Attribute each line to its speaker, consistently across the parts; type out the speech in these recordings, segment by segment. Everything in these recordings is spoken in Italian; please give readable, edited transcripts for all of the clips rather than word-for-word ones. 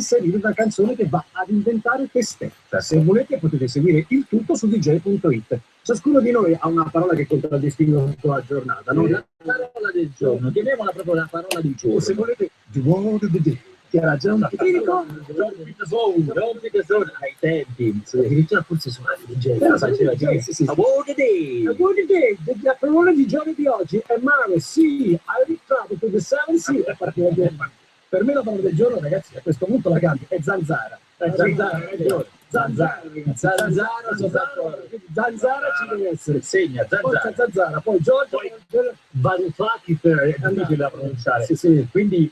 Speaker 1: inserire una canzone che va ad inventare te stessa. Se volete potete seguire il tutto su dj.it. Ciascuno di noi ha una parola che contraddistingue la giornata, no?
Speaker 2: La parola del giorno, chiamiamola proprio la parola di giorno.
Speaker 1: O se volete, the word of the day, che era già una parola.
Speaker 2: Ai tempi, addirittura forse suonare di genere,
Speaker 1: A word of the day. A word of the day. La parola di giorno di oggi è mare, sì, hai ritrato to the seven sea, a partire da per me la parola del giorno, ragazzi, a questo punto la canti, è zanzara. Zanzara, ci deve essere.
Speaker 2: Segna,
Speaker 1: zanzara. Poi Giorgio,
Speaker 2: Varoufakis è difficile da pronunciare.
Speaker 1: Sì.
Speaker 2: Quindi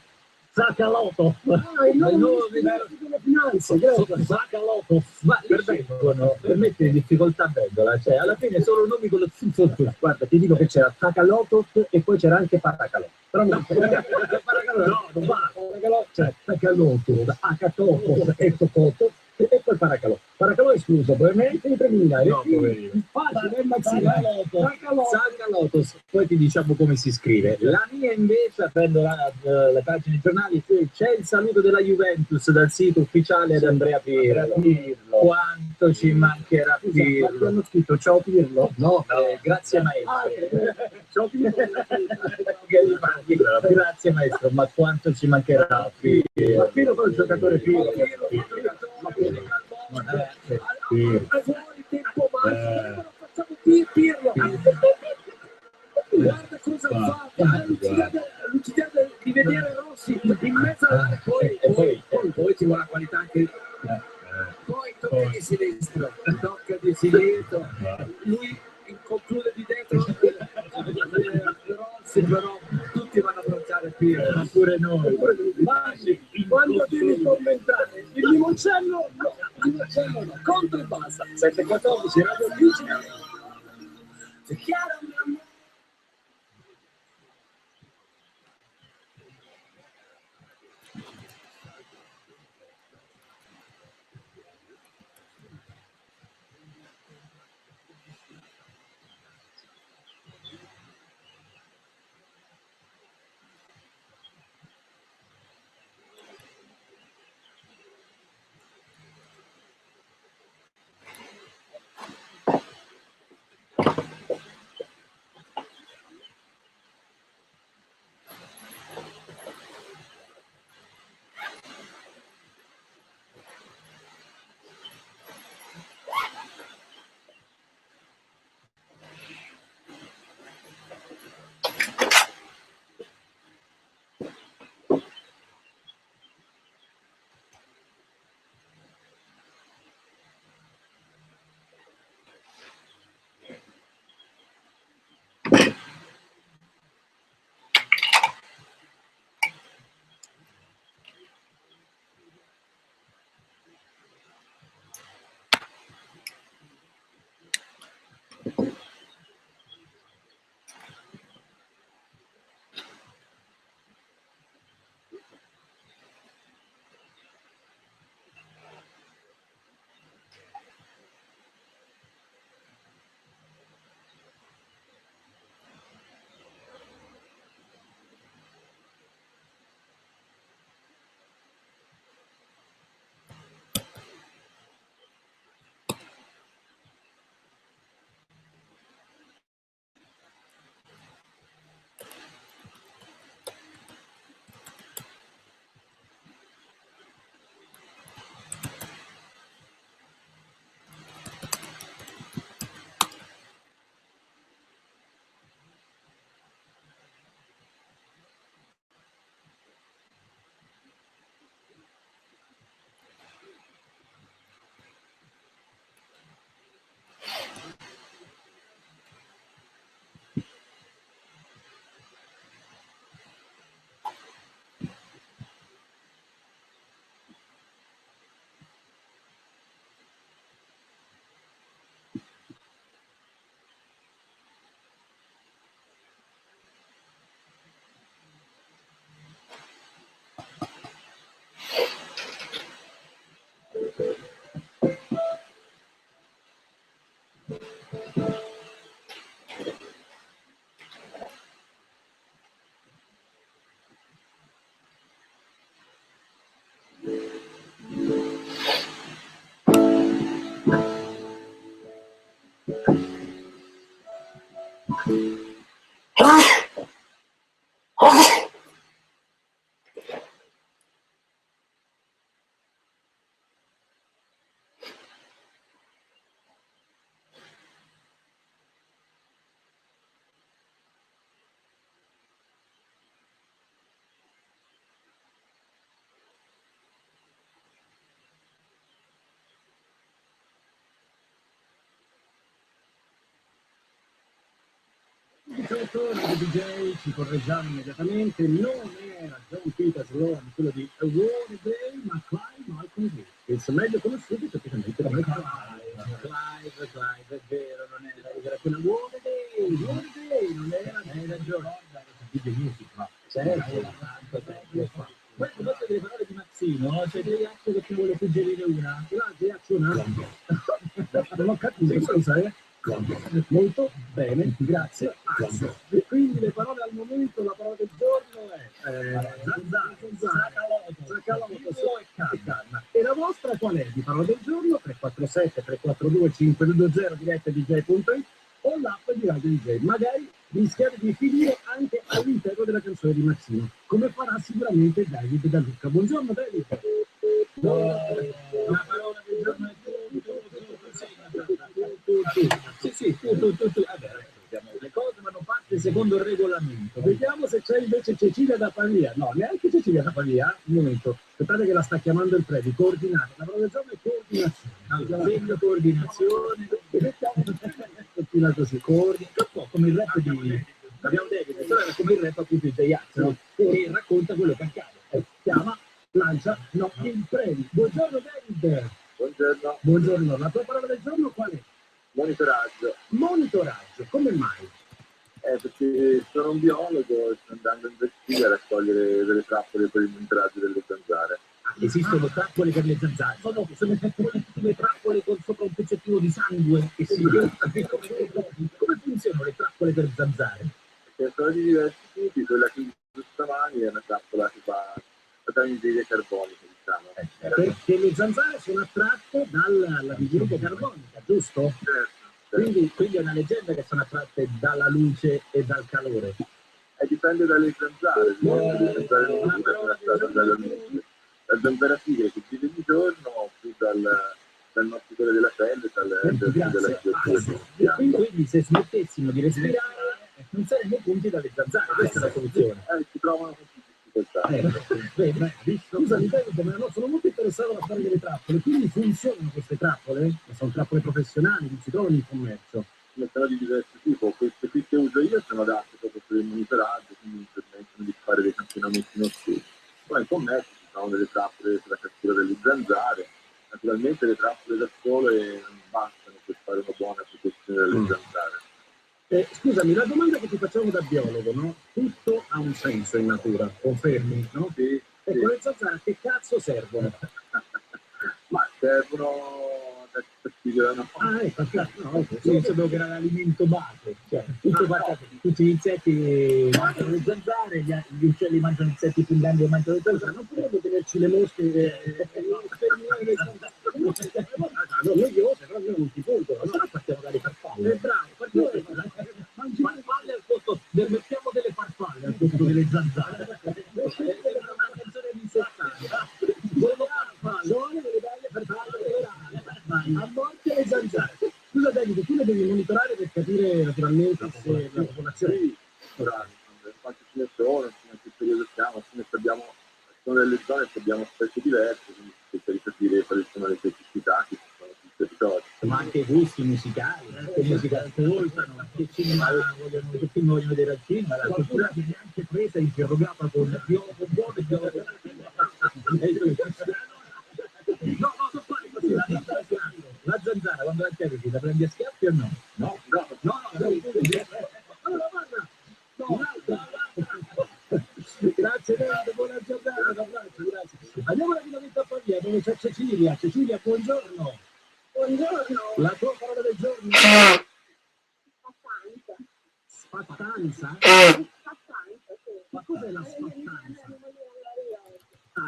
Speaker 2: Zakaloto.
Speaker 1: Il nuovo delle finanze,
Speaker 2: Zakaloto. Ma per mettere in difficoltà Vendola, cioè alla fine solo nomi con lo stesso.
Speaker 1: Guarda, ti dico che c'era Takalotot e poi c'era anche Paracalò. Però non cioè Takalotot, Akatotot e Tokotot e poi Paracalò. Paracalò è escluso, probabilmente i preliminari.
Speaker 2: No, poverino.
Speaker 1: Zakalotos.
Speaker 2: Poi ti diciamo come si scrive. La mia invece, aprendo le pagine giornali, c'è il saluto della Juventus dal sito ufficiale ad Andrea Pirlo. Quanto ci mancherà Pirlo.
Speaker 1: Hanno scritto ciao Pirlo?
Speaker 2: No, grazie maestro.
Speaker 1: Ciao Pirlo.
Speaker 2: Grazie maestro, ma quanto ci mancherà Pirlo.
Speaker 1: Ma Pirlo poi è un giocatore Pirlo. Pirlo. Guarda cosa fa, l'utilità di vedere Rossi in mezzo alla poi ci vuole la qualità anche poi tocca di sinistro, lui conclude di dentro Rossi, però tutti vanno a pranzare Pirlo,
Speaker 2: Ma pure noi.
Speaker 1: Quando devi commentare il limoncello no, contro il Bassa 714 Radio 10. 18 DJ, ci correggiamo immediatamente, non era John Peter Sloan, quello di A War Day, ma Clive Malcolm Lee, il meglio conosciuto semplicemente come Clive, è vero, non era quella War Day, non era John, video music, no? Certo, poi conosco delle parole di Mazzino, c'è Ghiaccio che ti vuole suggerire una, Ghiaccio una? Non ho capito, scusa, Molto bene, grazie. E quindi le parole al momento, la parola del giorno è Zacalotto e Calma. E la vostra qual è? Di parola del giorno 347 342 5220 diretta dj.it o l'app di Radio DJ. Magari rischiate di finire anche all'interno della canzone di Mazzino, come farà sicuramente David da Lucca. Buongiorno David. La parola del giorno è sì, vabbè, le cose vanno fatte secondo il regolamento. Vediamo se c'è invece Cecilia da Pavia. No, neanche Cecilia da Pavia. Un momento, aspettate che la sta chiamando il Predi. Coordinata. La parola del giorno è coordinazione. Segno coordinazione. Continua così. Un po' come il rap di... Abbiamo detto che era come il rap appunto di J-Ax, no? Che racconta quello che accade. Chiama, lancia, no, il Predi. Buongiorno David. Buongiorno. La tua parola del giorno qual è? Monitoraggio, come mai?
Speaker 3: Perché sono un biologo e sto andando in Brasile a raccogliere delle trappole per il monitoraggio delle zanzare.
Speaker 1: Esistono trappole per le zanzare? Sono le trappole con sopra un pezzettino di sangue che si... Come funzionano le trappole per zanzare?
Speaker 3: Perché sono di diversi tipi, quella che uso stamani è una trappola che fa anidride carbonica, diciamo.
Speaker 1: Perché le zanzare sono attratte dall'anidride carbonica, giusto?
Speaker 3: Certo.
Speaker 1: Quindi è una leggenda che sono attratte dalla luce e dal calore.
Speaker 3: Dipende dalle zanzare, le zanzare non sono attratte dalla luce. La zanzara tigre che vive di giorno più dal nocciolo della pelle, dalla
Speaker 1: quindi se smettessimo di respirare non saremmo punti dalle zanzare, questa è la soluzione.
Speaker 3: Si trovano con difficoltà.
Speaker 1: Scusami David, ma sono molto interessato a fare delle trappole, quindi funzionano queste trappole? Sono trappole professionali, non si trovano in commercio?
Speaker 3: Sono di diverso tipo, queste qui che uso io sono adatte proprio per il monitoraggio, quindi mi permettono di fare dei campionamenti notturni. Poi in commercio ci sono delle trappole per la cattura delle zanzare, naturalmente le trappole da sole non bastano per fare una buona protezione delle zanzare.
Speaker 1: Scusami, la domanda che ti facciamo da biologo, no? Tutto ha un senso in natura, confermi, no?
Speaker 3: Sì.
Speaker 1: Ecco, le zanzare a che cazzo servono?
Speaker 3: Ma servono da fastidio, no?
Speaker 1: Ecco, no, io sapevo che era l'alimento base, cioè tutti gli insetti mangiano le zanzare, gli uccelli mangiano insetti più grandi e mangiano le zanzare, non potremmo tenerci le mosche sterminare le zanzare. No, noiose, però io non ti conto, allora partiamo dalle farfalle. Bravo, partiamo dalle farfalle al posto, mettiamo delle farfalle al posto delle zanzare. Una canzone di 70. Sono delle belle farfalle, a morte le zanzare. Scusa David, tu le devi monitorare per capire naturalmente se la popolazione...
Speaker 3: Quanti ce ne sono, in che periodo siamo, sono delle zone che abbiamo specie diverse, quindi per capire quali sono le criticità che ci sono sul territorio.
Speaker 1: Ma anche gusti musicali, che musica ascoltano, che cinema vogliono vedere al cinema, la cultura viene anche presa e interrogata con biologo buono e biologo no, sono fare così, la zanzara quando la chiami la prendi a schiaffi o no? No, grazie David, buona giornata, un abbraccio, grazie. Andiamo rapidamente a Pavia dove c'è Cecilia. Cecilia, buongiorno.
Speaker 4: Buongiorno.
Speaker 1: La tua parola del giorno?
Speaker 4: Spattanza.
Speaker 1: Spattanza?
Speaker 4: Spattanza, sì.
Speaker 1: Ma cos'è la spattanza?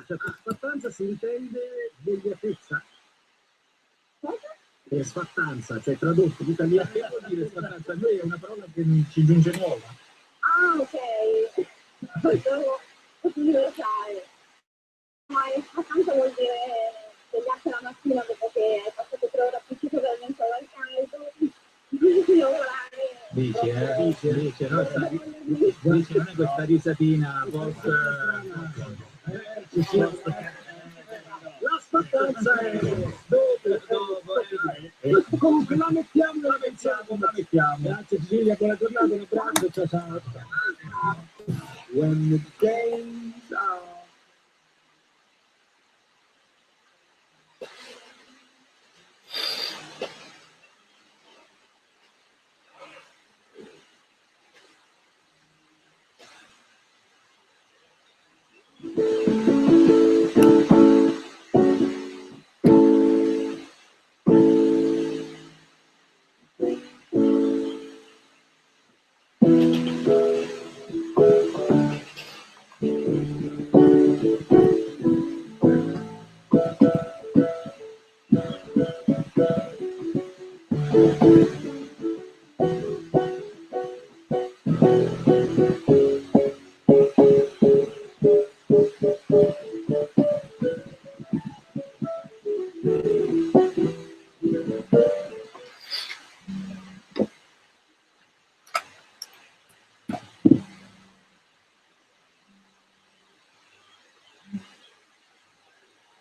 Speaker 1: Cioè per spattanza si intende degliatezza?
Speaker 4: Cosa?
Speaker 1: Sfattanza, cioè tradotto in italiano.
Speaker 2: Che vuol dire sfattanza? A noi è una parola che ci giunge nuova.
Speaker 4: Ah, ok. Così lo sai. Ma abbastanza vuol dire svegliarsi la mattina dopo che hai passato 3 ore appiccicato dal mento al caldo, lavorare.
Speaker 2: Dice, no? Dice, non è questa risatina post...
Speaker 1: La sfattanza è dopo. Comunque la mettiamo. Grazie Cecilia, buona giornata, un abbraccio, ciao. When the games are...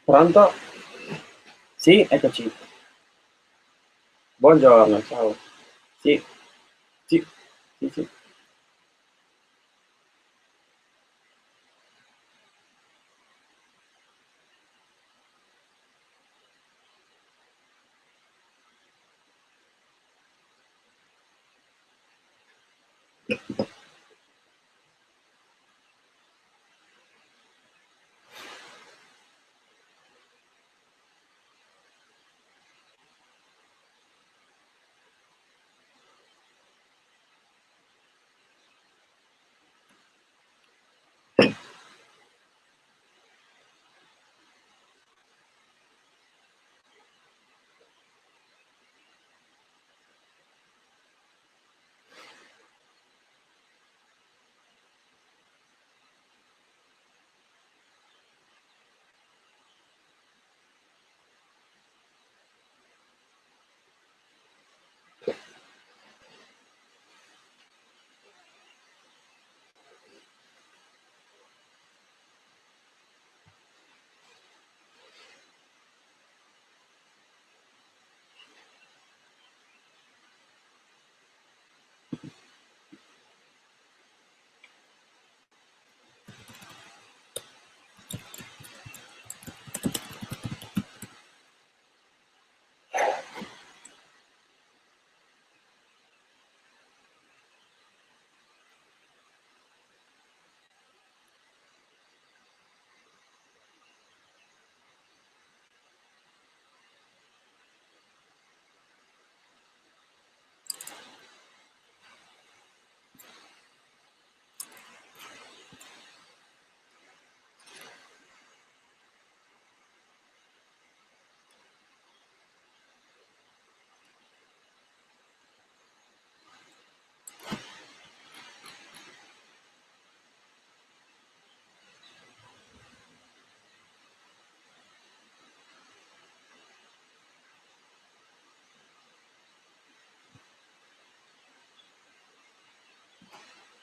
Speaker 5: Pronto? Sì, eccoci. Buongiorno, ciao. Sì, sì, sì, sì.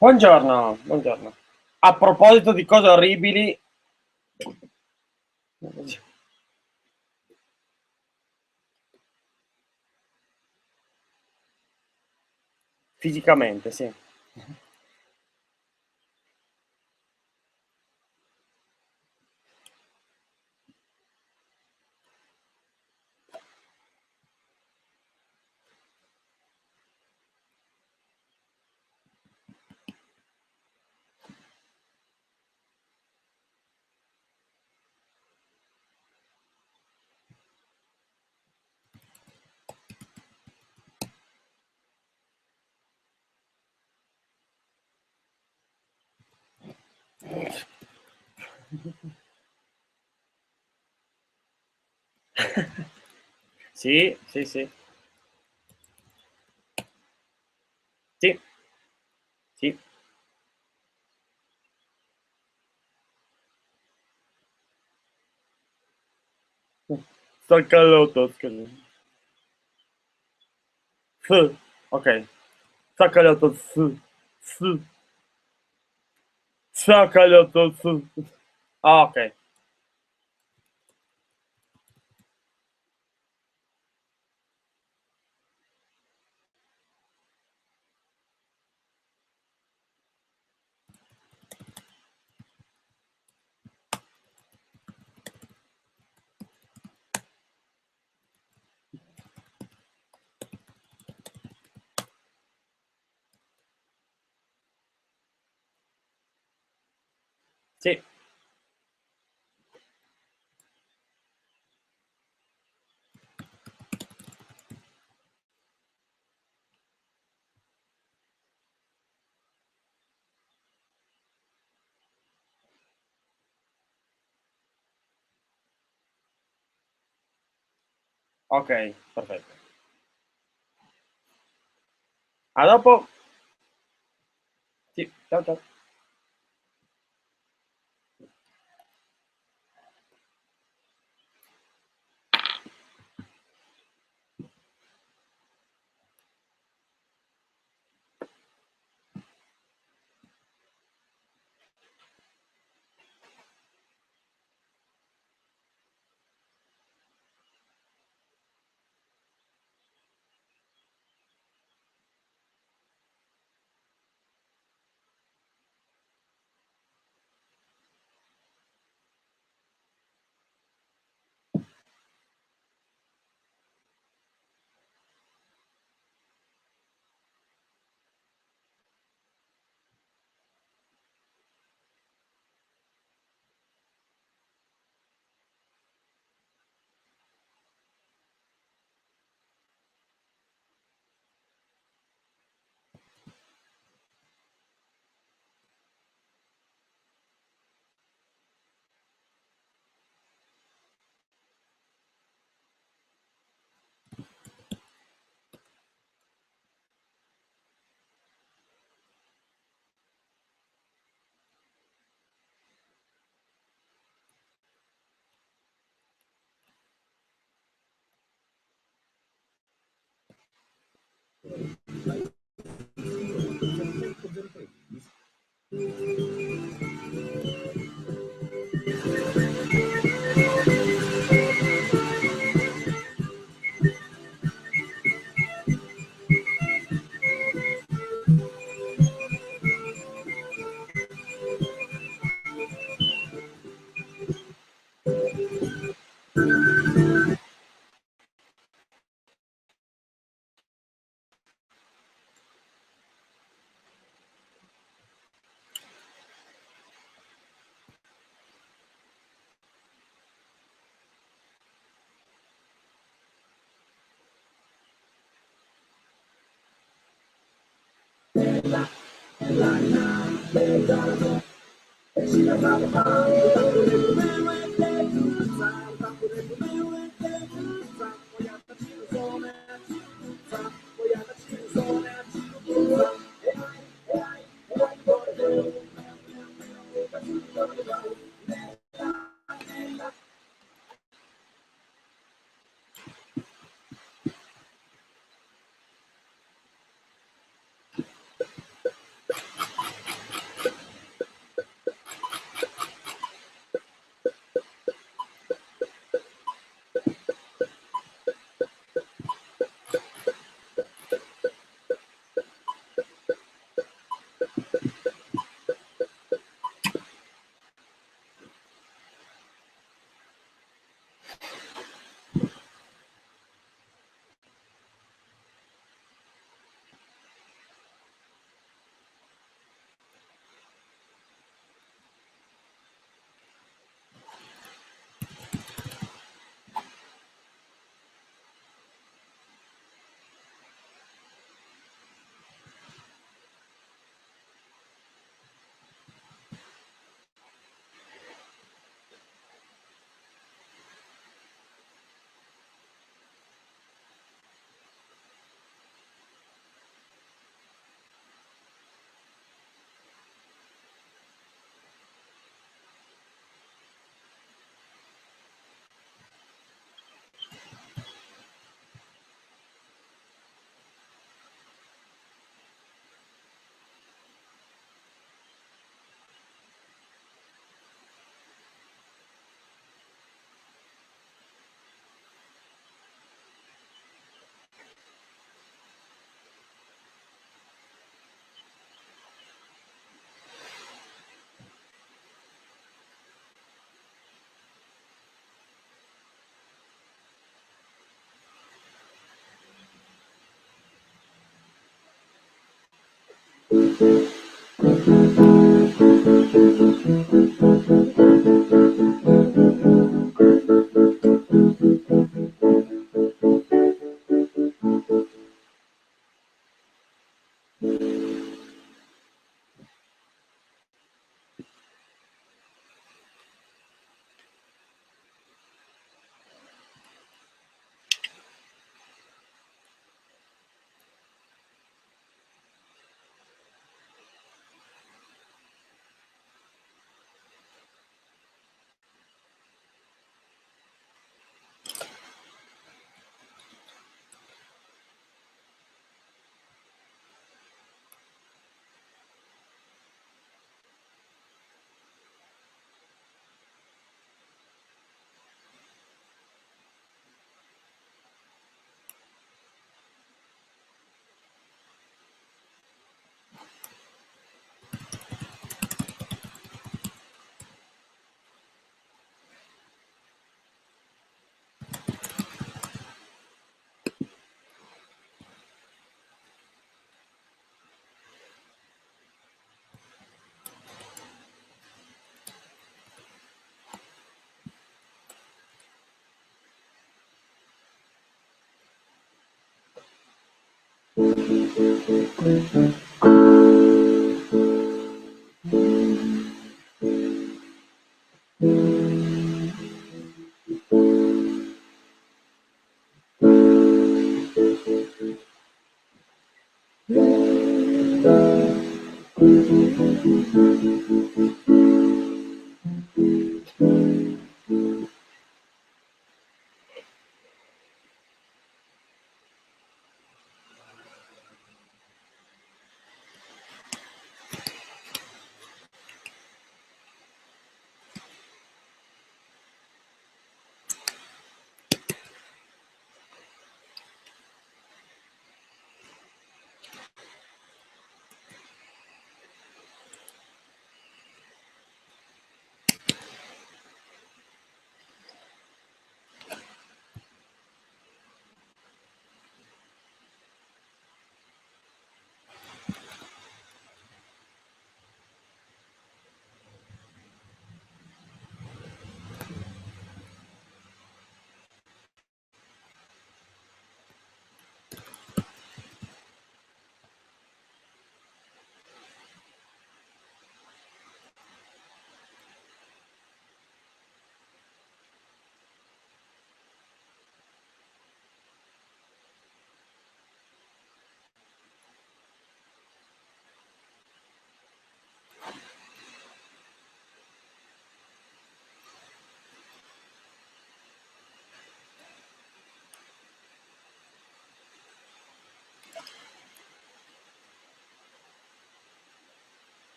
Speaker 5: Buongiorno, buongiorno. A proposito di cose orribili, fisicamente, sì. Sì, sì, sì. Sì. Sì. Staccalotto, scusa. F. Ok. Staccalotto, F. F. Staccalotto, F. Ah, ok. Sì. Ok, perfetto. A dopo. Sì, ciao ciao.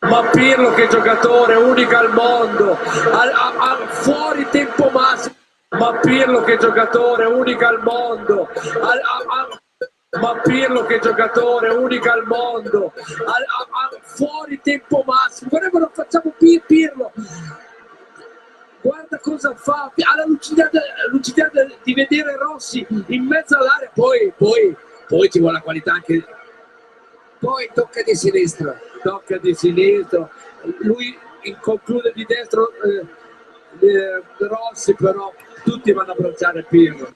Speaker 6: Ma Pirlo che giocatore, unico al mondo, fuori tempo massimo. Ma Pirlo che giocatore, unico al mondo, ma Pirlo che giocatore, unico al mondo, fuori tempo massimo. Guarda cosa facciamo Pirlo. Guarda cosa fa, ha la lucidità di vedere Rossi in mezzo all'area, poi ci vuole la qualità anche. Poi tocca di sinistra, lui conclude di destro Rossi, però tutti vanno a abbracciare Pirlo.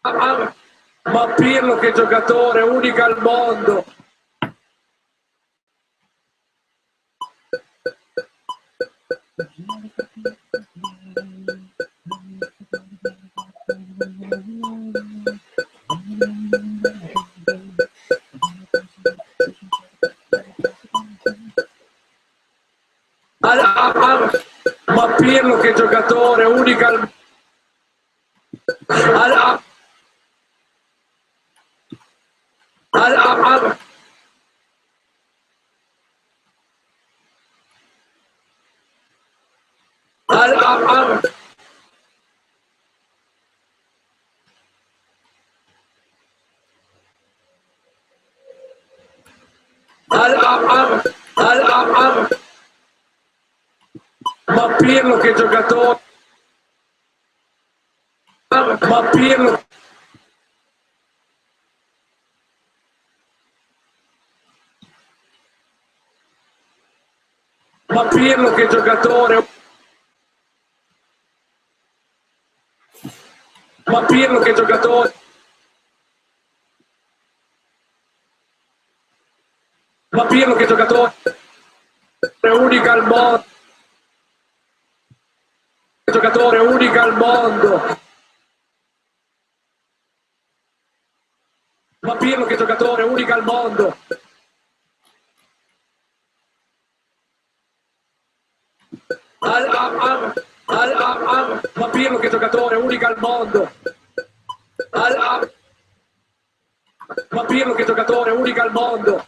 Speaker 6: Ma Pirlo che giocatore, unico al mondo. Ma Pirlo che giocatore, unico al ma Pirlo che giocatore, ma Pirlo, ma Pirlo che giocatore, ma Pirlo che giocatore, ma Pirlo che giocatore, unico al mondo, giocatore unico al mondo. Ma Pirlo che giocatore, unico al mondo. Ma Pirlo che giocatore, unico al mondo. Ma Pirlo che giocatore, unico al mondo.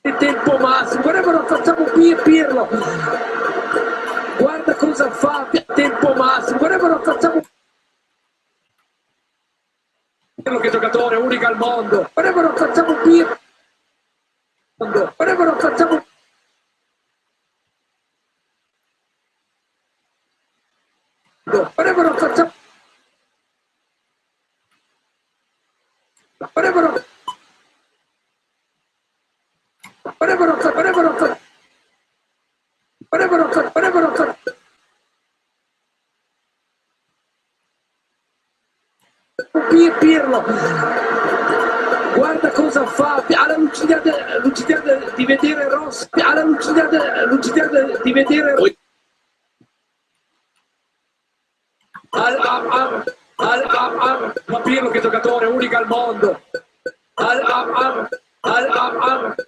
Speaker 6: Il tempo massimo, guarda non facciamo Pirlo. Guarda cosa fa, tempo massimo, guarda non facciamo Pirlo che giocatore, unico al mondo. Guarda non facciamo Pirlo. Guarda non facciamo guarda non facciamo guarda Pirlo, guarda cosa fa, ha la lucidità di vedere Rossi, ha la lucidità di vedere ma Pirlo che giocatore, unico al mondo,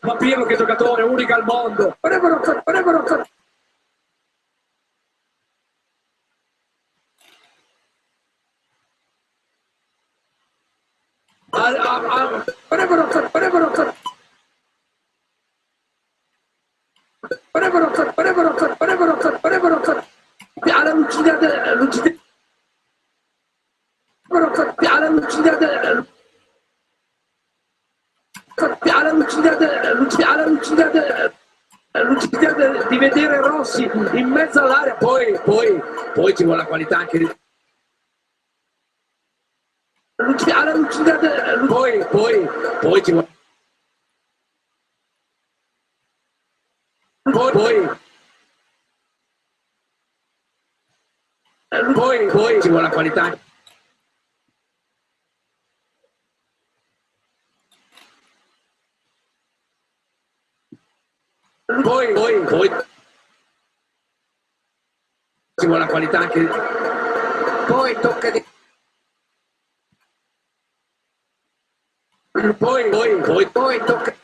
Speaker 6: ma Pirlo che giocatore, unico al mondo, alla lucidità di vedere Rossi in mezzo all'area, poi ci vuole la qualità anche di poi ci vuole poi ci vuole la qualità poi ci vuole la qualità anche poi tocca di poi tocca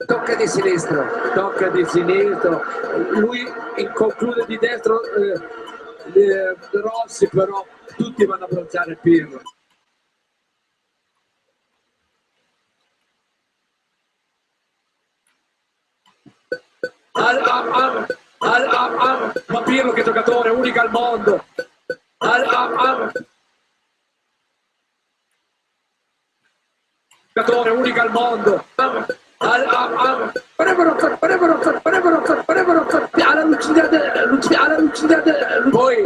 Speaker 6: tocca di sinistro, lui conclude di destro Rossi, però tutti vanno a abbracciare Pirlo. Ma Pirlo che giocatore, unico al mondo. Giocatore unico al mondo. Alla lucidità poi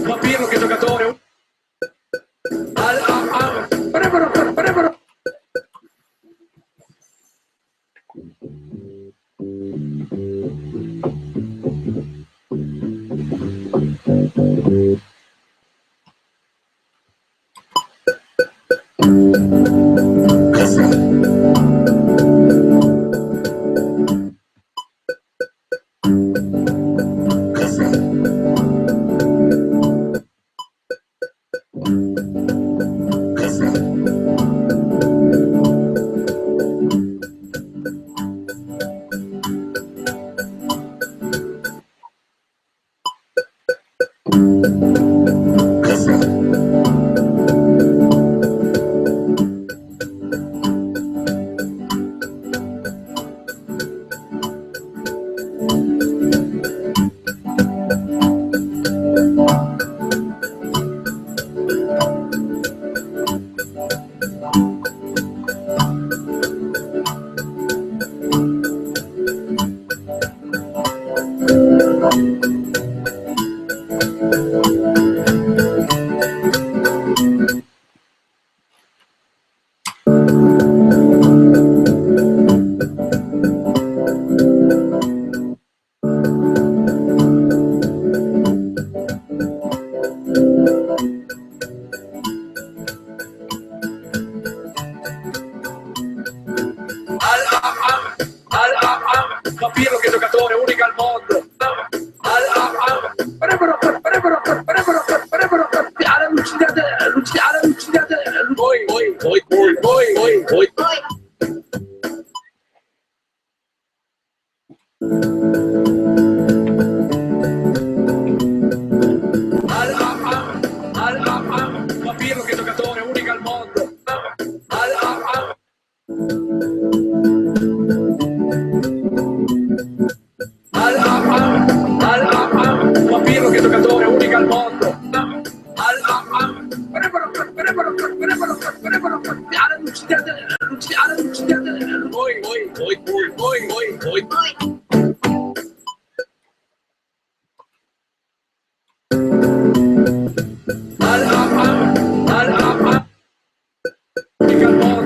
Speaker 6: Ma Pirlo che giocatore. Ma Pirlo che giocatore, unico al mondo. Voi. Ma Pirlo che giocatore, unico al mondo. Ma Pirlo che giocatore, unico al mondo. Voi. Unico al mondo.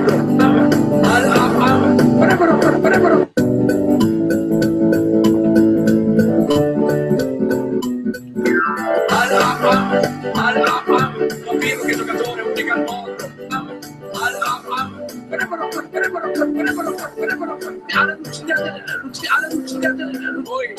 Speaker 6: Pirlo che giocatore, unico al mondo. Voi.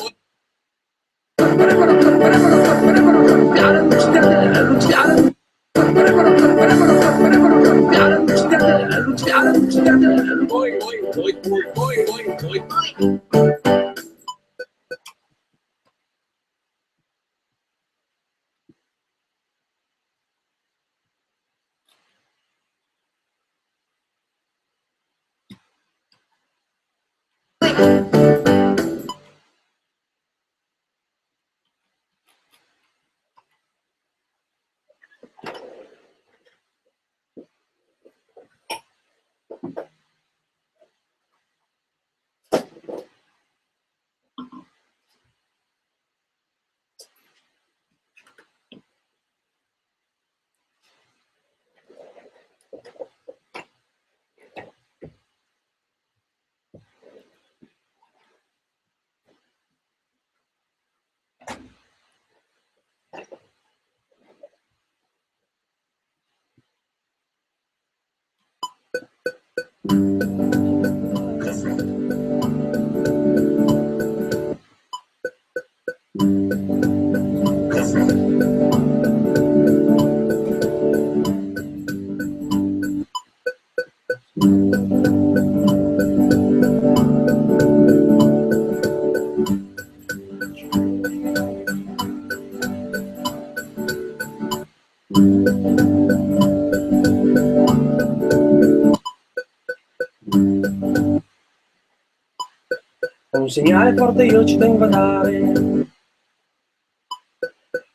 Speaker 7: Un segnale forte io ci tengo a dare.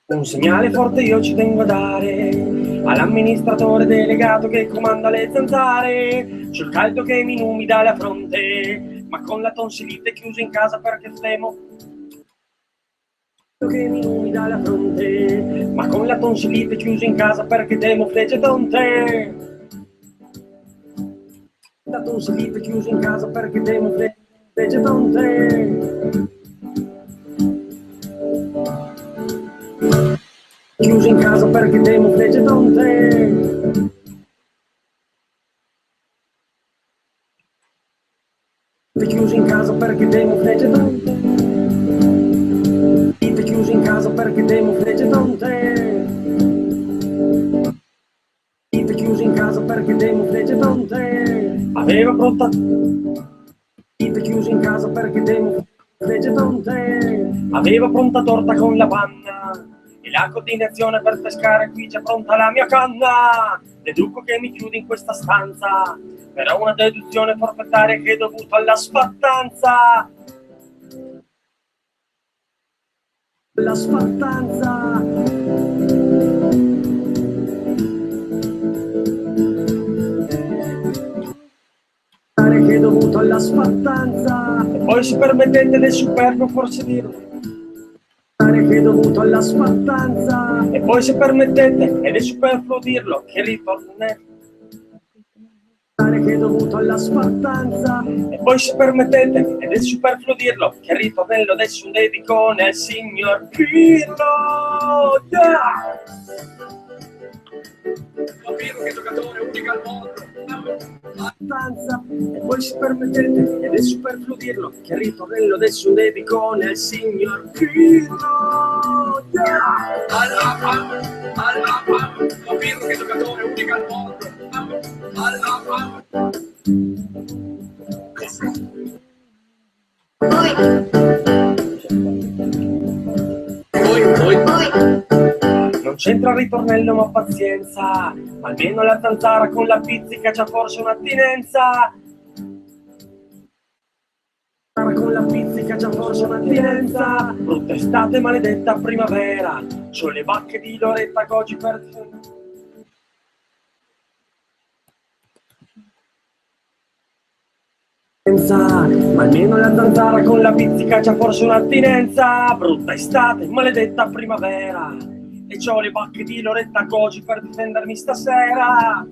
Speaker 7: Un segnale forte io ci tengo a dare all'amministratore delegato che comanda le zanzare. C'ho il caldo che mi umida la fronte, ma con la tonsilite chiuso in casa perché stemo. che mi umida la fronte, ma con la tonsillite chiuso in casa perché temo flegge tonte. La tonsillite chiuso in casa perché temo flegge tonte. Chiuso in casa perché temo flegge tonte. Chiuso in casa perché temo flegge tonte. Chiuso in casa perché temo flegge tonte. Chiuso in casa perché temo flegge tonte. Aveva pronta. Chiuso in casa perché temo flegge tonte. Aveva pronta torta con la panna e la coordinazione per pescare, qui c'è pronta la mia canna. Deduco che mi chiudi in questa stanza, però una deduzione forfettaria che è dovuta alla spattanza. La spattanza. Che è dovuto alla spattanza. E poi se permettete del superfluo forse dirlo. Che è dovuto alla spattanza. E poi se permettete ed è superfluo dirlo che ritornello. Che è dovuto alla spattanza. E poi se permettete ed è superfluo dirlo che ritornello adesso un dedicone al signor Pirlo. Yeah!
Speaker 6: Pirlo che giocatore unico al mondo.
Speaker 7: E poi se permettete ed è superfluo dirlo che il ritornello adesso un dedicone al signor Pirlo. Yeah!
Speaker 6: Pirlo che giocatore unico al mondo.
Speaker 7: Non c'entra il ritornello ma pazienza, almeno la zanzara con la pizzica c'ha forse un'attinenza. Con la pizzica c'ha forse un'attinenza. Brutta estate maledetta primavera, c'ho le bacche di Loretta Goggi per... Ma almeno la zanzara con la pizzica c'ha forse un'attinenza. Brutta estate, maledetta primavera, e c'ho le bacche di Loretta Goggi per difendermi stasera.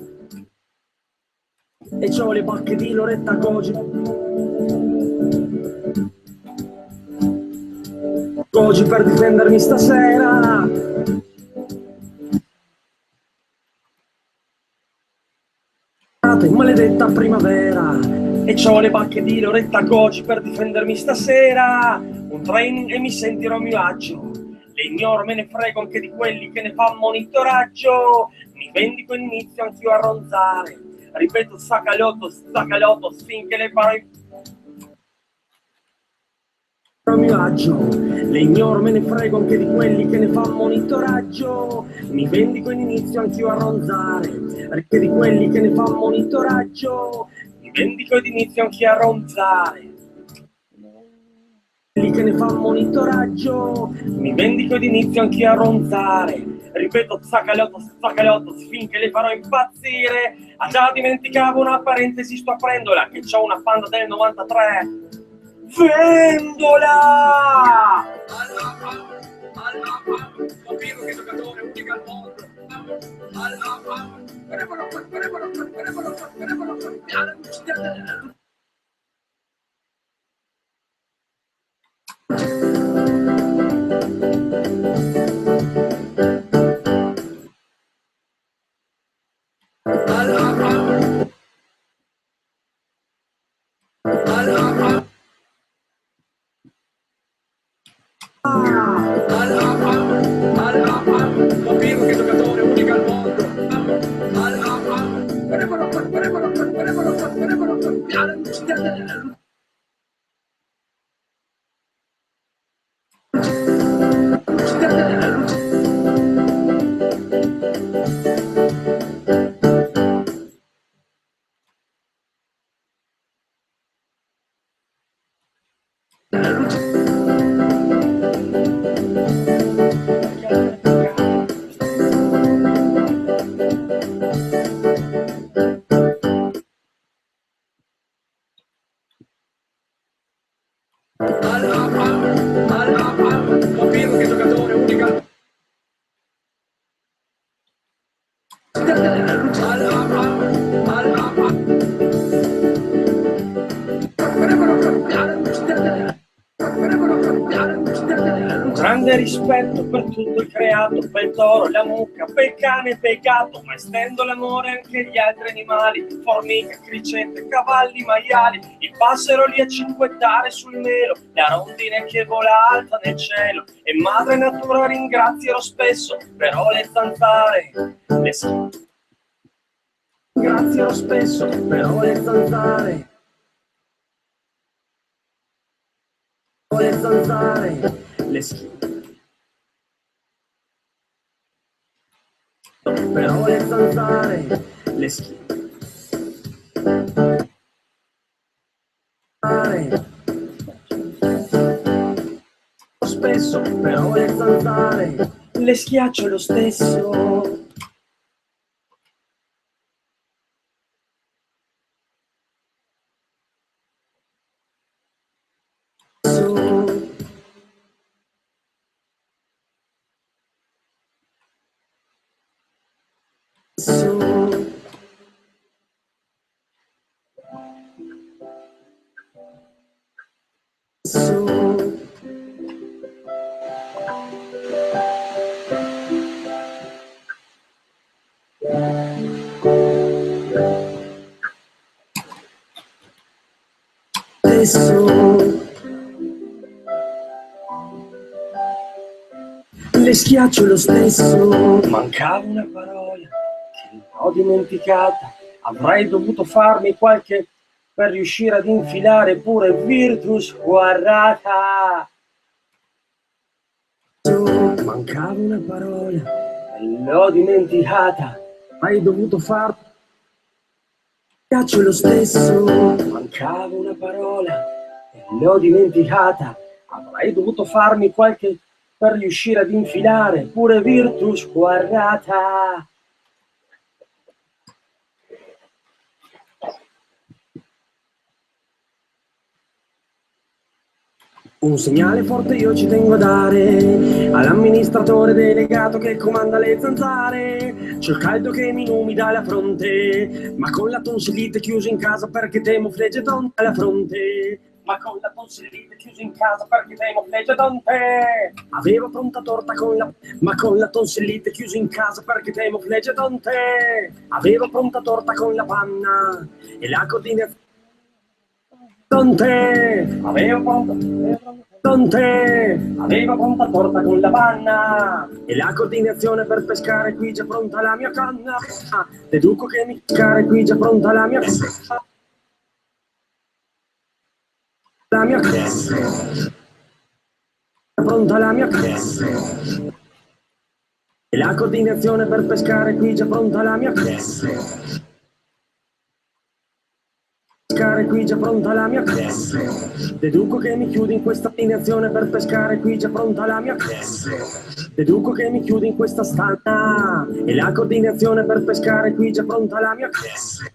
Speaker 7: E c'ho le bacche di Loretta Goggi per difendermi stasera. Maledetta primavera, e c'ho le bacche di Loretta Goggi per difendermi stasera. Un training e mi sentirò a mio agio, le ignoro, me ne frego anche di quelli che ne fanno monitoraggio. Mi vendico e inizio anch'io a ronzare, ripeto sacalotto finché le farò a mio agio. Le ignoro, me ne frego anche di quelli che ne fanno monitoraggio. Mi vendico e inizio anch'io a ronzare, anche di quelli che ne fanno monitoraggio. Mi vendico ed inizio anch'io a ronzare, quelli che ne fanno monitoraggio. Mi vendico ed inizio anch'io a ronzare, ripeto sacalotto finché le farò impazzire. Ah già, dimenticavo una parentesi, sto aprendola che c'ho una Panda del 93. Vendola!
Speaker 6: Pirlo che giocatore unico al mondo. Pirlo che giocatore unico al mondo.
Speaker 7: Un grande rispetto per tutto il creato, per il toro, la mucca, per il cane, per il gatto, ma estendo l'amore anche agli altri animali, formica, cricette, cavalli, maiali, il passero lì a cinquettare sul melo, la rondine che vola alta nel cielo, e madre natura ringrazierò spesso, però le zanzare, ringrazierò spesso, però le zanzare, le però le zanzare, le spesso, però le zanzare, le schiaccio lo stesso. Le schiaccio lo stesso. Mancava una parola che ho dimenticata. Avrei dovuto farmi qualche per riuscire ad infilare pure Virtus guardata. Mancava una parola e l'ho dimenticata. Avrei dovuto farmi. Schiaccio lo stesso. Mancava una parola e l'ho dimenticata. Avrei dovuto farmi qualche per riuscire ad infilare pure Virtus guardata. Un segnale forte io ci tengo a dare all'amministratore delegato che comanda le zanzare. C'ho il caldo che mi umida la fronte, ma con la tonsillite chiuso in casa perché temo fleggeton alla fronte. Ma con la tonsillite chiuso in casa perché temo fleggeton te. Avevo pronta torta con la... Ma con la tonsillite chiuso in casa perché temo fleggeton te. Avevo pronta torta con la panna e la coordinazione con te. Avevo pronta torta con la panna e la coordinazione per pescare, qui già pronta la mia canna. Deduco che mi pescare, qui già pronta la mia canna. La mia pronta la mia e la coordinazione per pescare, qui già pronta la mia pescare, qui già pronta la mia deduco che mi chiudi in questa coordinazione per pescare, qui già pronta la mia deduco che mi chiudi in questa stanza e la coordinazione per pescare, qui già pronta la mia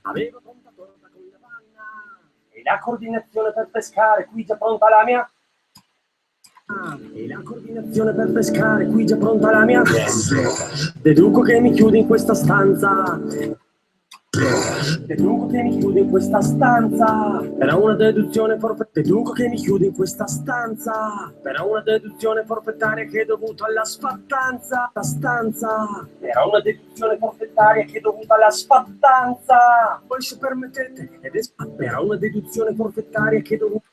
Speaker 7: avevo pronta torta con la panna e la coordinazione per pescare, qui già pronta la mia e la coordinazione per pescare, qui già pronta la mia deduco che mi chiudi in questa stanza. Deduco che mi chiudi in questa stanza. Era una deduzione forfettaria. Deduco che mi chiudi in questa stanza. Era una deduzione forfettaria che è dovuta alla sfattanza. La stanza. Era una deduzione forfettaria che è dovuta alla sfattanza. Poi se permettete, era una deduzione forfettaria che è dovuta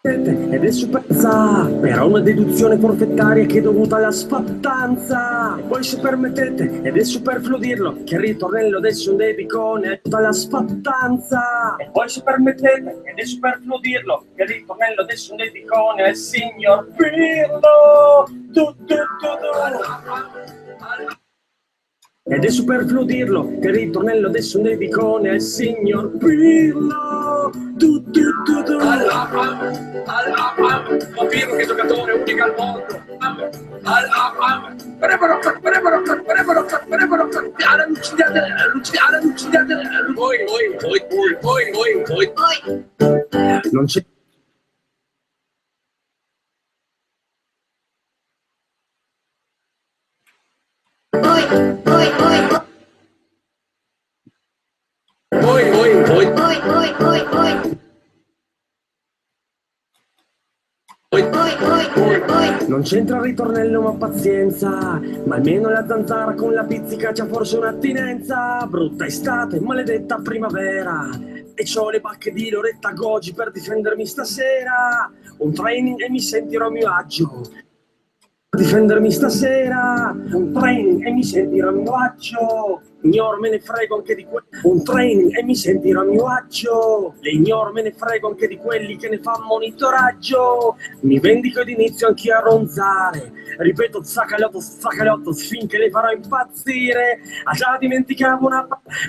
Speaker 7: ed è superza, però una deduzione forfettaria che è dovuta alla sfattanza. E poi se permettete, ed è superfluo dirlo, che il ritornello adesso è un debicone è tutta la sfattanza. E poi se permettete, ed è superfluo dirlo, che il ritornello adesso è un debicone è il signor Pirlo. Ed è superfluo dirlo, che il ritornello adesso è un debicone è il signor Pirlo.
Speaker 6: Ma Pirlo che giocatore, unico al mondo.
Speaker 7: Non c'è Non c'entra il ritornello ma pazienza, ma almeno la zanzara con la pizzica c'ha forse un'attinenza. Brutta estate, maledetta primavera, e c'ho le bacche di Loretta Goggi per difendermi stasera. Un training e mi sentirò a mio agio. Difendermi stasera, un training e mi sentirò a mio agio. Ignoro, me ne frego anche di quelli. Un training e mi sentirò a mio agio. Le ignoro, me ne frego anche di quelli che ne fanno monitoraggio. Mi vendico ed inizio anch'io a ronzare. Ripeto zacalotto finché le farò impazzire. Ah già dimenticavo una.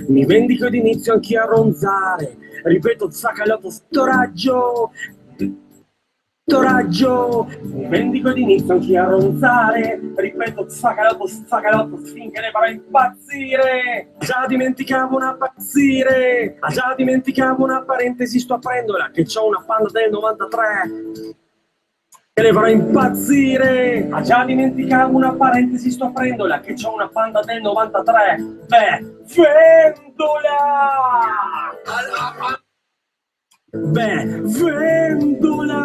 Speaker 7: Mi vendico ed inizio anch'io a ronzare. Ripeto zacalotto raggio. Raggio, mi vendico ed inizio anch'io a ronzare. Ripeto zacalotto finché le farò impazzire. Già dimenticavo una pazzire. Già dimenticavo una parentesi, sto aprendola che c'ho una Panda del 93 che le farò impazzire. Già dimenticavo una parentesi, sto aprendola che c'ho una Panda del 93. Beh, vendola. Beh, vendola!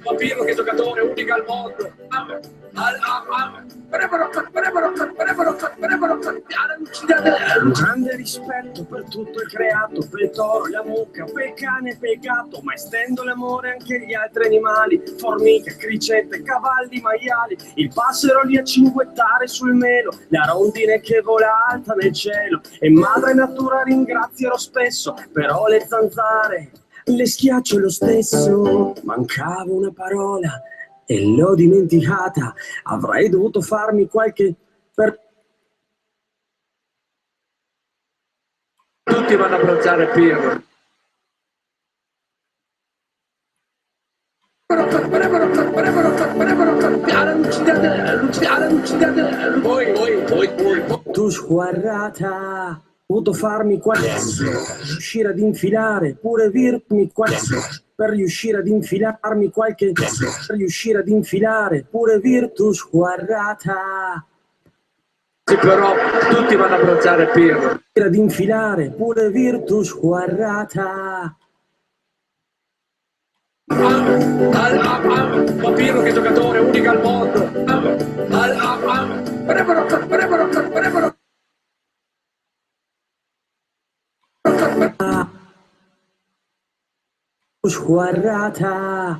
Speaker 6: Ma Pirlo che giocatore unico al mondo.
Speaker 7: Un grande rispetto per tutto il creato, per il toro, la mucca, per il cane e per il gatto, ma estendo l'amore anche agli altri animali, formiche, cricette, cavalli, maiali, il passero lì a cinguettare sul melo, la rondine che vola alta nel cielo, e madre natura ringrazierò spesso, però le zanzare le schiaccio lo stesso. Mancava una parola e l'ho dimenticata, avrei dovuto farmi qualche
Speaker 6: Tutti vanno a abbracciare Pirlo.
Speaker 7: Tu squarrata, potuto farmi qualche riuscire ad infilare, pure virmi qualche per riuscire ad infilarmi qualche riuscire ad infilare, pure virtus squarrata.
Speaker 6: Sì, però tutti vanno a abbracciare Pirlo.
Speaker 7: Ad infilare, pure virtus squarrata.
Speaker 6: Ma Pirlo che giocatore unico al mondo.
Speaker 7: Squarrata.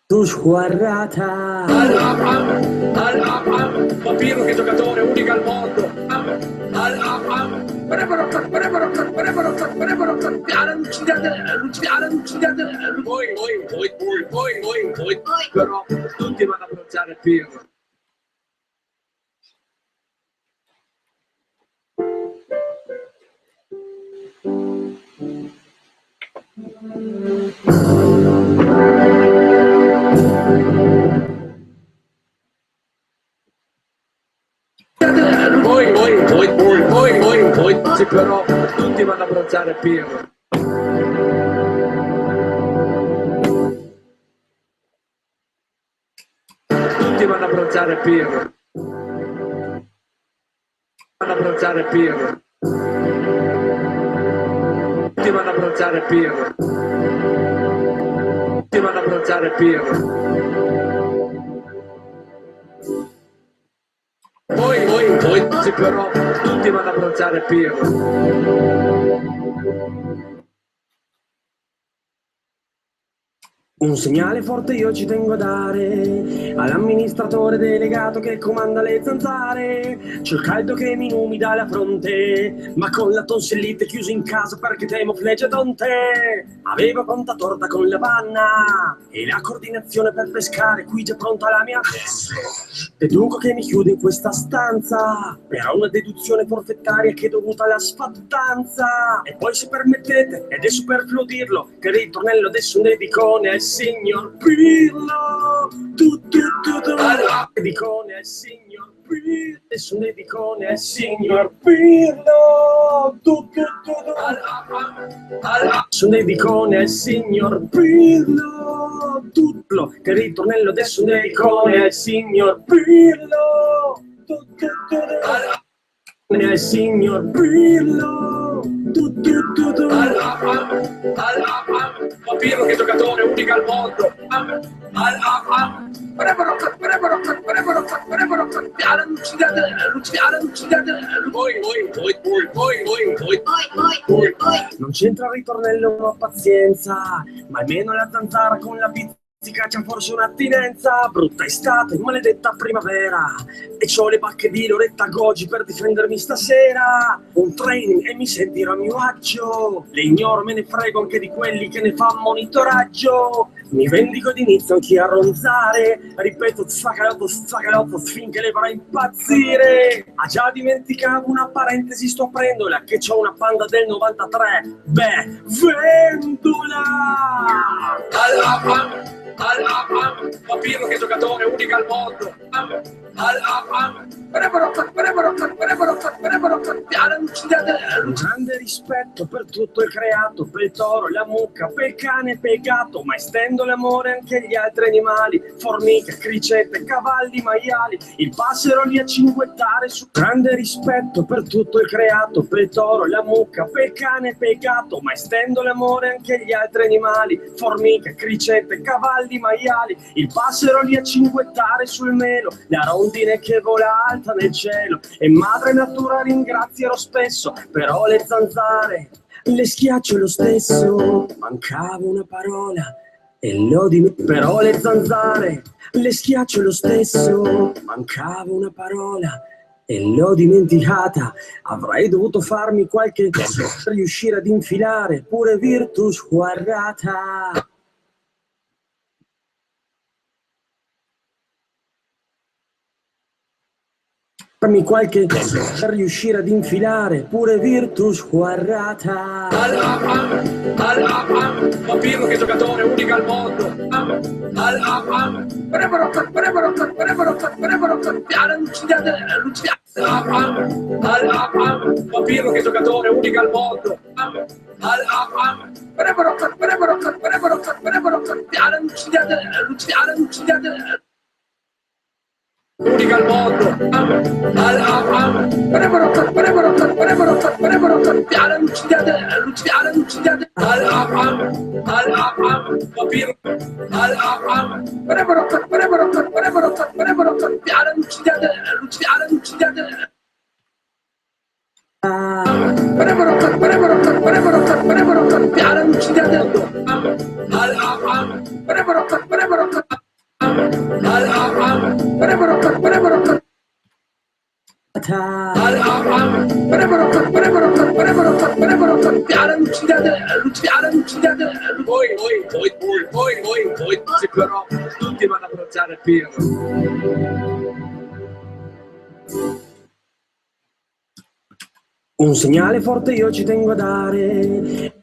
Speaker 7: Tu squarrata.
Speaker 6: Ma Pirlo che giocatore unico al mondo. Però tutti vanno a abbracciare Pirlo. Sì, però tutti vanno a abbracciare Pirlo. Tutti vanno a abbracciare Pirlo. Vanno a abbracciare Pirlo. Tutti vanno a abbracciare Pirlo. Tutti vanno a abbracciare Pirlo. Sì, però tutti vanno a abbracciare Pirlo.
Speaker 7: Un segnale forte io ci tengo a dare all'amministratore delegato che comanda le zanzare. C'è il caldo che mi inumida la fronte, ma con la tonsillite chiuso in casa perché temo flegedonte. Aveva pronta torta con la panna e la coordinazione per pescare, qui già pronta la mia. Deduco che mi chiudo in questa stanza per una deduzione forfettaria che è dovuta alla sfattanza. E poi se permettete, ed è superfluo dirlo, che il ritornello adesso un dedicone al signor Pirlo. Dedicone al signor Pirlo. Adesso un dedicone al signor Pirlo. Un dedicone al signor Pirlo. Tutto che il ritornello adesso un dedicone al signor Pirlo. al signor Pirlo.
Speaker 6: Ma Pirlo che giocatore, unico al mondo.
Speaker 7: Non c'entra il ritornello, ma pazienza, ma almeno la zanzara con la pizzica c'ha forse un'attinenza. Brutta estate, maledetta primavera, e c'ho le bacche di Loretta Goggi per difendermi stasera. Un training e mi sentirò a mio agio, le ignoro, me ne frego anche di quelli che ne fanno monitoraggio. Mi vendico d'inizio anche a ronzare, ripeto zaccarotto finché le farà impazzire. Ah già dimenticavo una parentesi, sto prendola, che c'ho una Panda del 93, beh, vendola!
Speaker 6: Ma Pirlo che giocatore, unico al mondo.
Speaker 7: Un grande rispetto per tutto il creato, per il toro, la mucca, per il cane, per il gatto, ma estendo l'amore anche agli altri animali, formiche, cricette, cavalli, maiali, il passero lì a cinguettare su. Grande rispetto per tutto il creato, per il toro, la mucca, per il cane, per il gatto, ma estendo l'amore anche agli altri animali, formiche, cricette, cavalli, maiali, il passero lì a cinguettare sul melo, la rondine che vola alta nel cielo, e madre natura ringrazierò spesso, però le zanzare le schiaccio lo stesso. Mancava una parola e l'ho però le zanzare le schiaccio lo stesso. Mancava una parola e l'ho dimenticata. Avrei dovuto farmi qualche per riuscire ad infilare pure Virtus Guarrata. Farmi qualche per riuscire ad infilare pure Virtus Guarrata.
Speaker 6: Ma Pirlo che giocatore, unico al mondo. Ma Pirlo che giocatore, unico al mondo. Unica al mondo. Voi, però tutti vanno a abbracciare Pirlo.
Speaker 7: Un segnale forte io ci tengo a dare.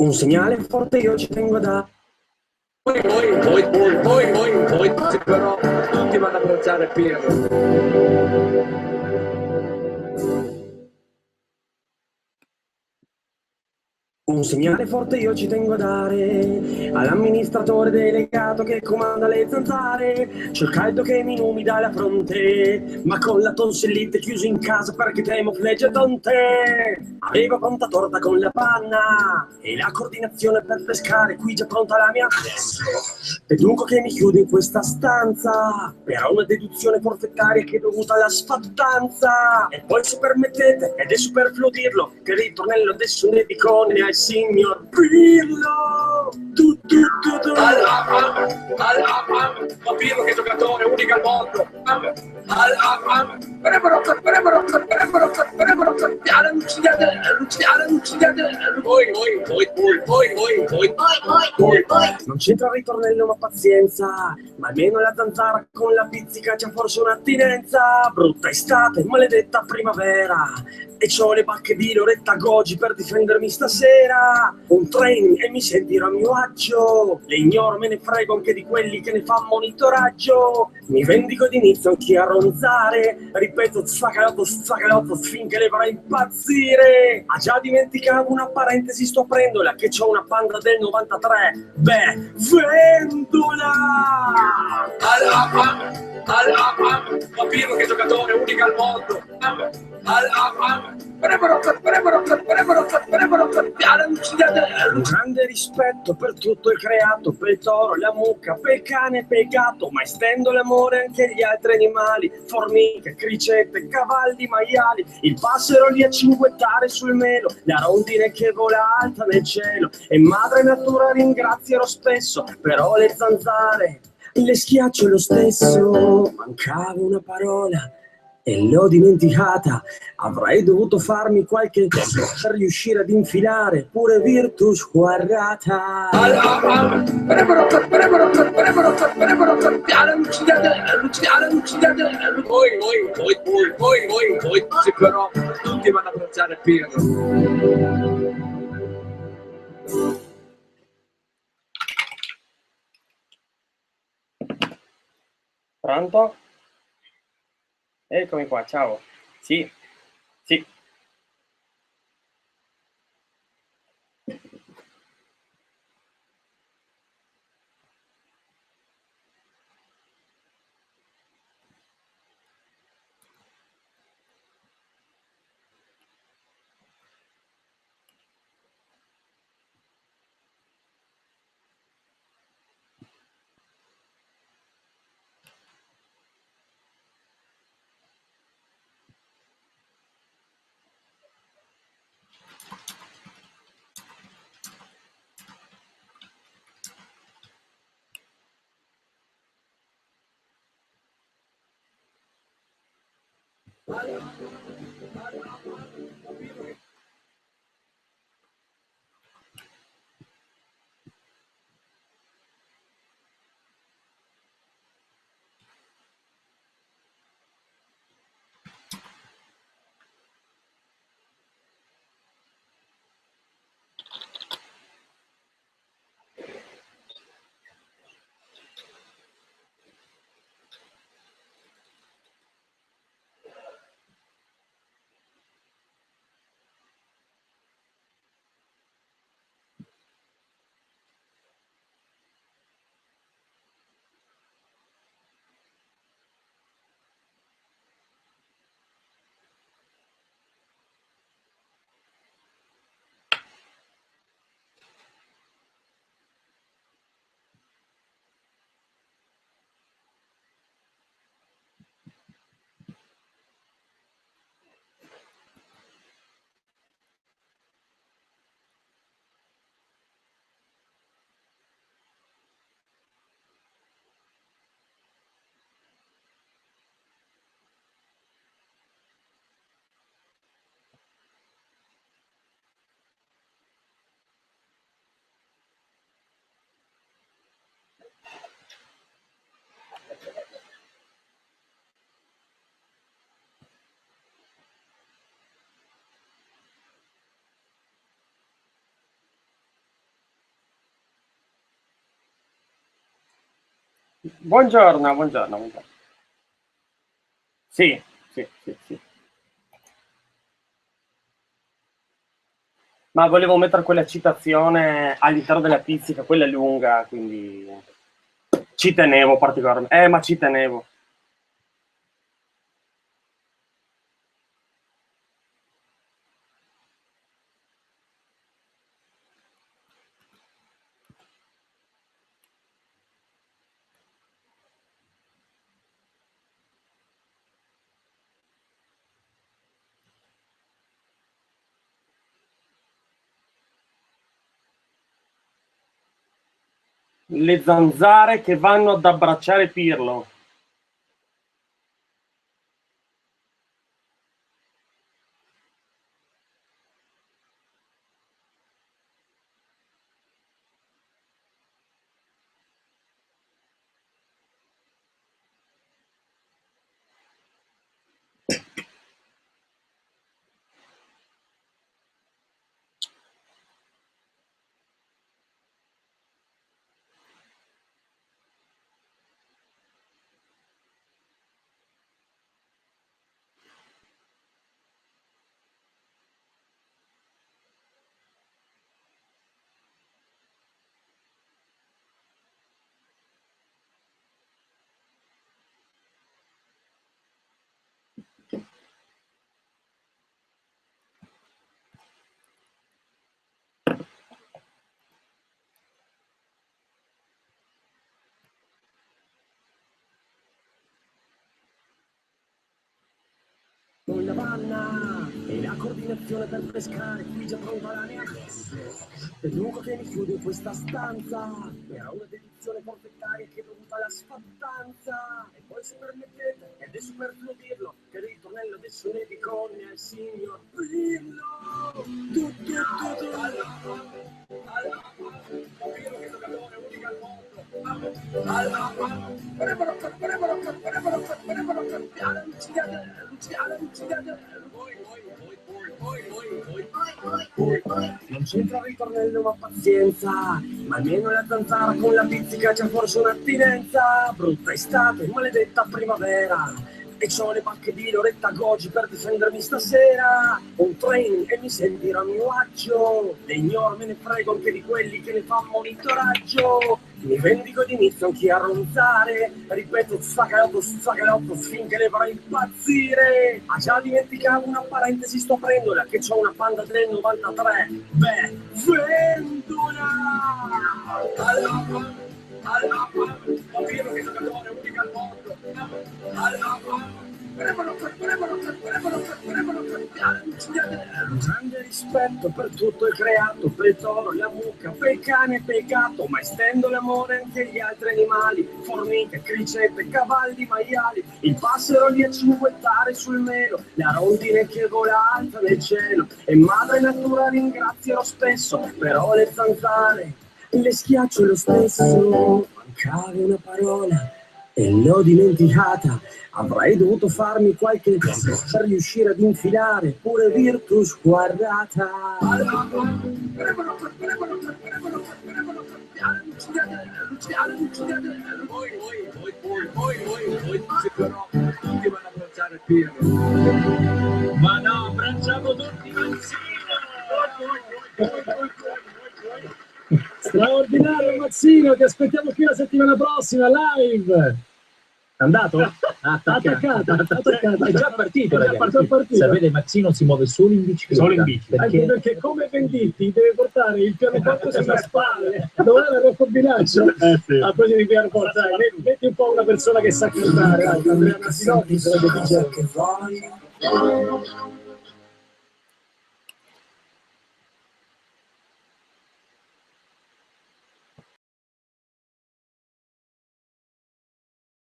Speaker 7: Un segnale forte io ci tengo a dare.
Speaker 6: Poi, però tutti vanno a abbracciare Pirlo.
Speaker 7: Un segnale forte io ci tengo a dare all'amministratore delegato che comanda le zanzare. C'è il caldo che mi umida la fronte, ma con la tonsillite chiuso in casa perché temo flegge tonte. Avevo pronta torta con la panna e la coordinazione per pescare, qui già pronta la mia. E dunque che mi chiudo in questa stanza per una deduzione forfettaria che è dovuta alla sfattanza. E poi se permettete, ed è superfluo dirlo, che il ritornello adesso ne dico ne al signor Pirlo.
Speaker 6: Ma Pirlo che giocatore, unico al mondo.
Speaker 7: Non c'entra il ritornello ma pazienza, ma almeno la zanzara con la pizzica c'ha forse un'attinenza. Brutta estate, maledetta primavera, e c'ho le bacche di Loretta Goggi per difendermi stasera. Un training e mi sentirò a mio agio, le ignoro, me ne frego anche di quelli che ne fa monitoraggio. Mi vendico d'inizio anch'io a ronzare, ripeto zacalotto finché le farà impazzire. Ah già dimenticavo una parentesi, sto aprendola, che c'ho una Panda del 93, beh, vendola!
Speaker 6: Ma Pirlo che giocatore, unico al mondo.
Speaker 7: Un grande rispetto per tutto il creato, per il toro, la mucca, per il cane, per il gatto, ma estendo l'amore anche agli altri animali, formiche, cricette, cavalli, maiali, il passero lì a cinguettare sul melo, la rondine che vola alta nel cielo, e madre natura ringrazierò spesso, però le zanzare le schiaccio lo stesso. Mancava una parola e l'ho dimenticata, avrei dovuto farmi qualche gesto per riuscire ad infilare pure Virtus Guarrata.
Speaker 6: Poi, però tutti vanno a abbracciare Pirlo.
Speaker 5: Pronto? Eccomi qua, ciao. Sì, sì.
Speaker 7: Buongiorno, buongiorno, buongiorno. Sì, sì, sì, sì. Ma volevo mettere quella citazione all'interno della pizzica, quella è lunga, quindi ci tenevo particolarmente. Ma ci tenevo. Le zanzare che vanno ad abbracciare Pirlo. Con la panna e la coordinazione per pescare, qui già pronta la mia. E dunque che mi chiudo in questa stanza, era una dedizione forfettaria che è dovuta alla sfattanza. E poi se permettete, ed è superfluo dirlo, che il ritornello adesso ne ricorre al signor Pirlo. Non c'entra il ritornello ma pazienza, ma almeno la zanzara con la pizzica c'è forse un'attinenza. Brutta estate, maledetta primavera, e c'ho le bacche di Loretta Goggi per difendermi stasera. Un train e mi sentirà a mio agio, le ignoro, me ne frego anche di quelli che ne fanno monitoraggio. Mi vendico ed inizio anch'io a ronzare, ripeto zacalotto finché ne vorrei impazzire. Ah già dimenticavo una parentesi, sto prendola, che c'ho una Panda del 93, beh, vendola! Capito che giocatore unica al mondo. Grande rispetto per tutto il creato, per il toro, la mucca, per il cane, per il gatto, ma estendo l'amore anche agli altri animali, formiche, cricette, cavalli, maiali, il passero lì a cinguettare sul melo, la rondine che vola alta nel cielo, e madre natura ringrazierò spesso, però le zanzare le schiaccio lo stesso. Mancava una parola e l'ho dimenticata. Avrei dovuto farmi qualche cosa per riuscire ad infilare pure Virtus guardata.
Speaker 2: Tutti vanno a abbracciare Pirlo. Ma no, abbracciamo tutti Mazzino.
Speaker 1: Straordinario Mazzino, ti aspettiamo qui la settimana prossima live. È andato? Attaccato.
Speaker 2: È già partito, ragazzi.
Speaker 1: Partito.
Speaker 2: Sapete, Mazzino si muove solo in bicicletta.
Speaker 1: Solo in bici. Anche perché come Venditti deve portare il pianoforte sulle spalle. Dove è il combinaggio?
Speaker 2: Sì.
Speaker 1: A proposito di pianoforte, metti un po' una persona che sa cantare. Andrea Mazzinotti sarebbe che